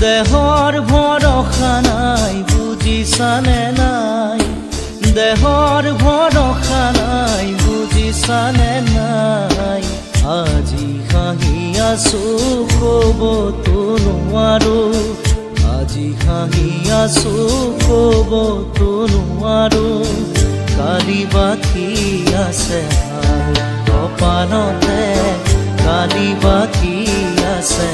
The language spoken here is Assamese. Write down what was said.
দেহৰ ভৰসা নাই বুজিছানে নাই দেহৰ ভৰসা নাই বুজিছানে নাই আজি হাঁহি আছো ক'বতো নোৱাৰো আজি হাঁহি আছো ক'বতো নোৱাৰো কালি বাকী আছে কপালতে কালি বাকী আছে